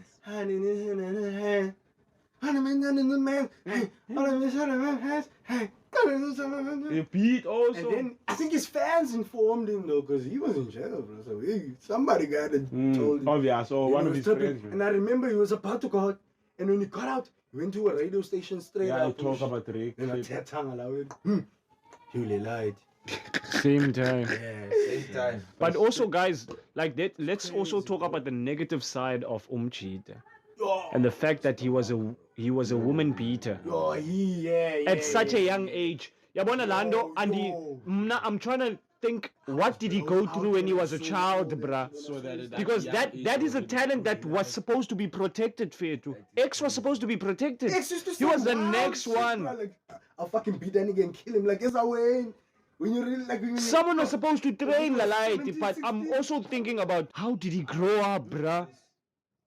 He beat also. And then I think his fans informed him though, because he was in jail, bro. So somebody got it told him. Obvious. So Then one he of was his tripping. friends. And I remember he was about to go out, and when he got out, he went to a radio station straight Yeah, I up. talk about Drake. Then I tell Tanga, he really lied. Same time. Yeah, Same time. But also, guys, like that, let's also talk about the negative side of Umchita and the fact that he was a woman beater Yo, at such a young age. Yabona Lando, and yo. I'm trying to think, what did he go through when he was a child, bruh? So that Because that is a talent that was supposed to be protected, Fetu. X was supposed to be protected. He was the next one. Like, I'll fucking beat that nigga and kill him. Like, it's a way. When you really like, Someone was supposed to train was Lalaiti, but 17, I'm 16. also thinking about how did he grow up, bruh?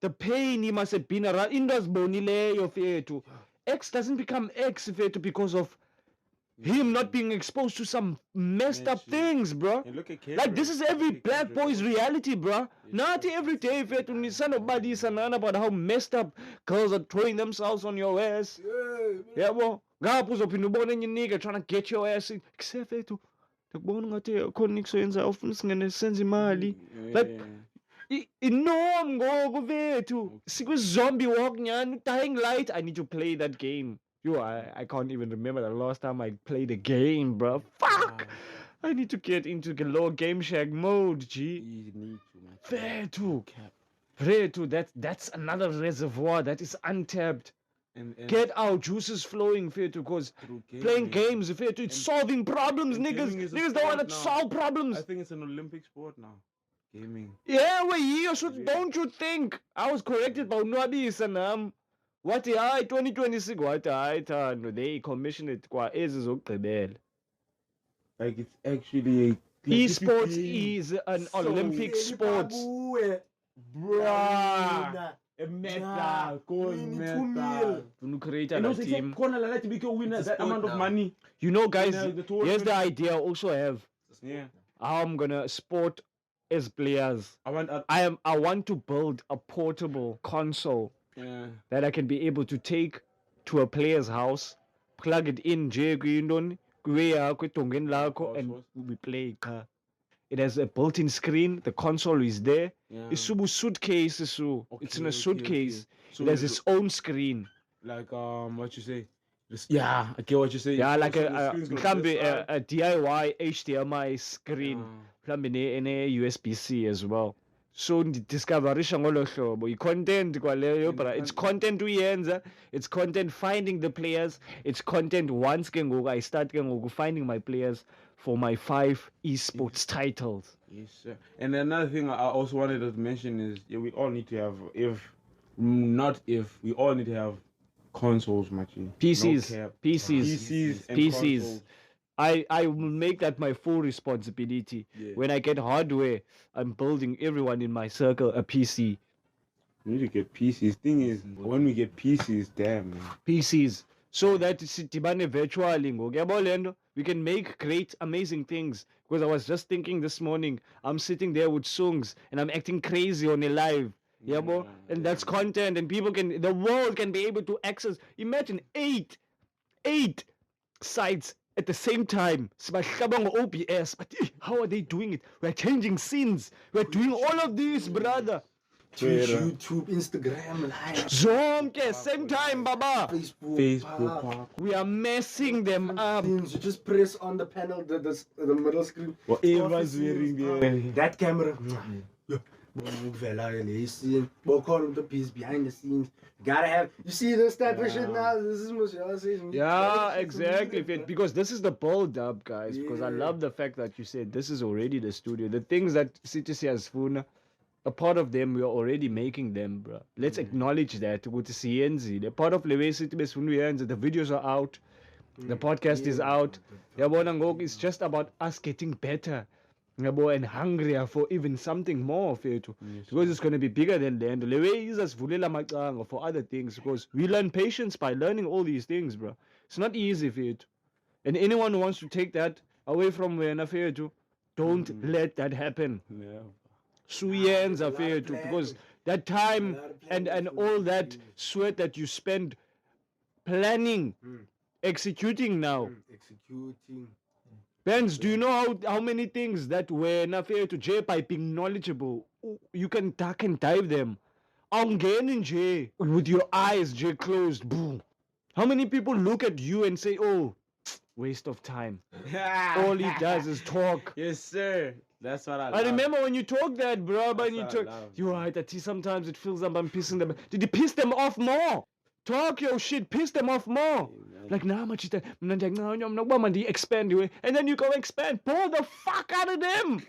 The pain he must have been around. Indas bonileyo Fetu. X doesn't become X Fetu because of him not being exposed to some messed up things, bruh. And look at Like this is every black boy's reality, bruh. Not every day, Fetu. Nisano badi sanana about how messed up girls are throwing themselves on your ass. Yeah, well, ngapha uzophinda ubone enye nigga trying to get your ass in. Kusefethu. Ngikubona ngathi khona nikusoyenza ufuna singene senze imali. Like inom ngoku vethu. Sikwi-zombie walk nyani, dying light. I need to play that game. I can't even remember the last time I played a game, bro. Fuck! I need to get into the low Game Shack mode, G. You need to, man. Vetu. Vetu, that's another reservoir that is untapped. And Get our juices flowing, Fetu, because playing games, Fetu, it's solving problems, and niggas. gaming is a Niggas don't want sport to now. solve problems. I think it's an Olympic sport now. Gaming. Yeah, we're here, so don't you think? I was corrected by Nwabi Sanam. What the 2026? What the they commissioned it kwa ezizokugqibela. Like it's actually Esports is an Olympic sport. Bruh. A meta. Gold meta. To create And a also, team. corner like to be a winner. It's a That sport amount of now. money. You know, guys, Yeah, the here's tournament. the idea I also have. Yeah. How I'm gonna sport as players. I want. I want to build a portable console Yeah. that I can be able to take to a player's house, plug it in, and we play. It has a built-in screen. The console is there. Yeah. It's a suitcase. It's in Okay, a suitcase. So It has you- its own screen. like what you say? Yeah, I get what you say. Yeah, like Also, the screen's gonna be this side. a DIY HDMI screen. Yeah. Mhlawumbe USB-C as well. So discoverisha ngolo hlobo i-content kwaleyo bra, it's content uyenza, it's content finding the players, it's content once ke ngoku I start ke ngoku finding my players for my 5 esports titles. Yes, sir. And another thing I also wanted to mention is we all need to have, we all need to have consoles, Machi. PCs, No cap. PCs, PCs and PCs. consoles. I will make that my full responsibility. Yeah. When I get hardware, I'm building everyone in my circle a PC. We need to get PCs. Thing is, when we get PCs, damn, man. PCs. So that sidibane virtually ngoku. Yabo le nto? We can make great, amazing things. Because I was just thinking this morning, I'm sitting there with songs and I'm acting crazy on a live. Yabo? And that's content, and the world can be able to access. Imagine eight sites at the same time. Sibahlaba ngo-OBS. But how are they doing it? We're changing scenes. We're doing all of this, brother. Twitch, YouTube, Instagram, live, Zonke, same time, baba. Facebook. We are messing them up. things. You just press on the panel, the middle screen. Whatever's wearing there. That camera. The piece behind the scenes. Gotta have. You see this type of shit now. This is what Yeah, exactly. Because this is the build up, guys. Because I Yeah. love the fact that you said this is already the studio. The things that CTC has funa, a part of them we are already making them, bro. Let's acknowledge that. The part of the videos are out. The podcast is out. Yabona ngoku, it's just about us getting better. Yabo, and hungrier for even something more, Fetu. Because it's going to be bigger than the end. Lewe is as vulela macanga for other things. Because we learn patience by learning all these things, bro. It's not easy, Fetu. And anyone who wants to take that away from Wena, Fetu, don't let that happen. Yeah. Suyenza, Fetu. Because that time and all that sweat that you spend planning executing now. Executing. Benz, do you know how many things that were not fair to J piping knowledgeable? You can duck and dive them. In J with your eyes J closed. Boom. How many people look at you and say, "Oh, waste of time"? All he does is talk. Yes, sir. That's what I I remember when you talk that, bro. When you That's what I talk, love, you are that sometimes it feels like I'm pissing them. Did you piss them off more? Talk your shit, piss them off more. Like nah, much that expand you, and then you go expand. Pour the fuck out of them,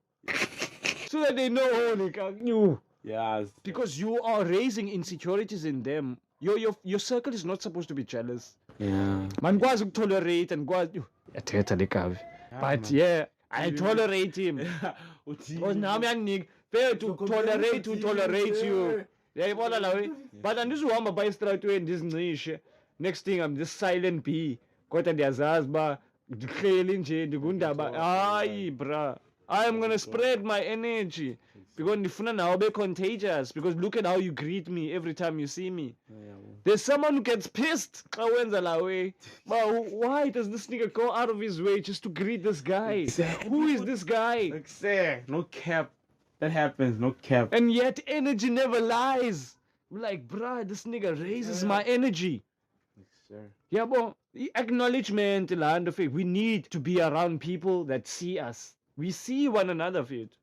so that they know you. Yes. Because you are raising insecurities in them. Your circle is not supposed to be jealous. Yeah. Man, kwazi tolerate and kwazi. But yeah, I tolerate him. Because nami anginika fair to tolerate who tolerates you. Yayibona la we. But andizuhamba by estratweni ndizincishe. Next thing I'm just silent B. Kodwa ndiyazazi ba ndihleli nje ndikundaba. Hayi bra. I am gonna spread my energy. Because ndifuna nawe be contagious. Because look at how you greet me every time you see me. There's someone who gets pissed. Xa wenza la way. But why does this nigga go out of his way just to greet this guy? Who is this guy? Like, sir, no cap. That happens, no cap. And yet energy never lies. We're like, bruh, this nigga raises my energy. Sir. Yeah, but acknowledgement, land of it. We need to be around people that see us. We see one another, fit.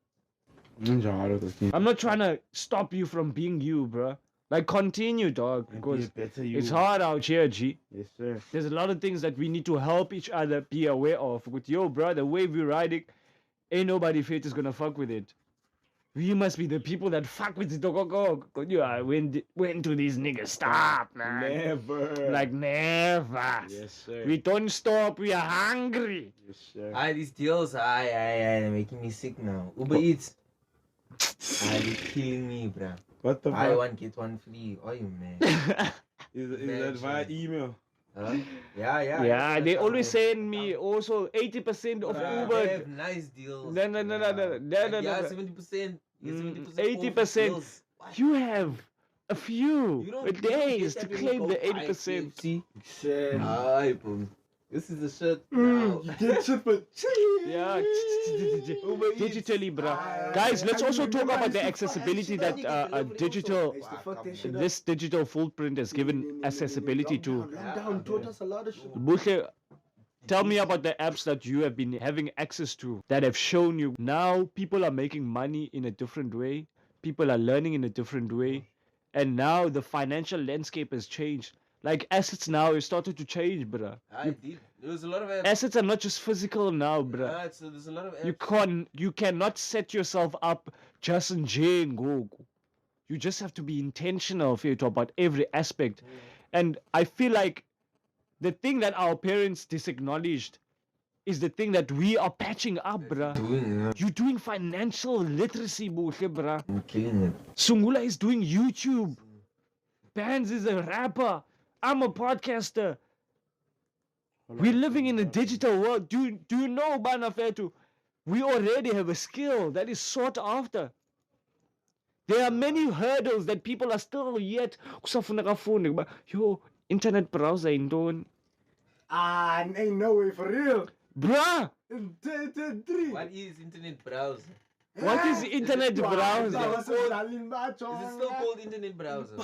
I'm not trying to stop you from being you, bruh. Like, continue, dog. Because better you. it's hard out here, G. Yes, sir. There's a lot of things that we need to help each other be aware of. With yo, bro, the way we ride it, ain't nobody fit is gonna fuck with it. We must be the people that fuck with it. Go. Yeah, when do these niggas stop, man? Never. Like never. Yes, sir. We don't stop. We are hungry. Yes, sir. These deals, they're making me sick now. Uber Eats. They're killing me, bruh. What the Buy fuck? one, get one free. Oh, you man. Is that via email? Huh? Yeah. Yeah, they always send me also 80% of They Uber. have nice deals. No. Yeah, 70%. 80%. You have a few days to claim the 80%. See? Shit. Aye, boom. This is the shit. You get shit for cheap. Yeah, digitally, bruh. Guys, let's also talk about the accessibility that this digital footprint has given accessibility to. Lockdown taught us a lot of shit. Buhle, tell me about the apps that you have been having access to that have shown you now people are making money in a different way, people are learning in a different way, and now the financial landscape has changed. Like assets now is starting to change, bruh. There's a lot of apps. Assets are not just physical now, bruh. So there's a lot of apps. You cannot set yourself up just in Jengo. You just have to be intentional about every aspect. And I feel like the thing that our parents disacknowledged is the thing that we are patching up, bruh. You're doing financial literacy, Buhle, bruh. I'm killing it. Sungula is doing YouTube. Bands is a rapper. I'm a podcaster. We're living in a digital world. Do you know, Banafetu? We already have a skill that is sought after. There are many hurdles that people are still yet. Yo, internet browser in don't. Ain't no way for real. Bruh, What is internet browser? what is internet browser? Is it still called internet browser?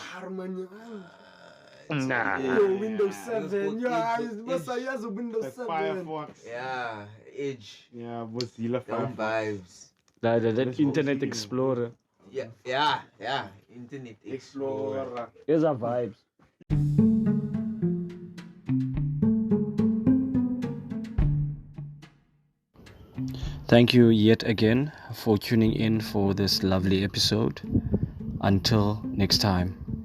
Nah. Windows 7. Yeah, it's a Windows Like 7. Firefox. Yeah, Edge. Yeah, Mozilla Down Firefox. vibes. That Internet Explorer. Yeah. Internet Explorer. Explorer. Here's our vibes. Thank you yet again for tuning in for this lovely episode. Until next time.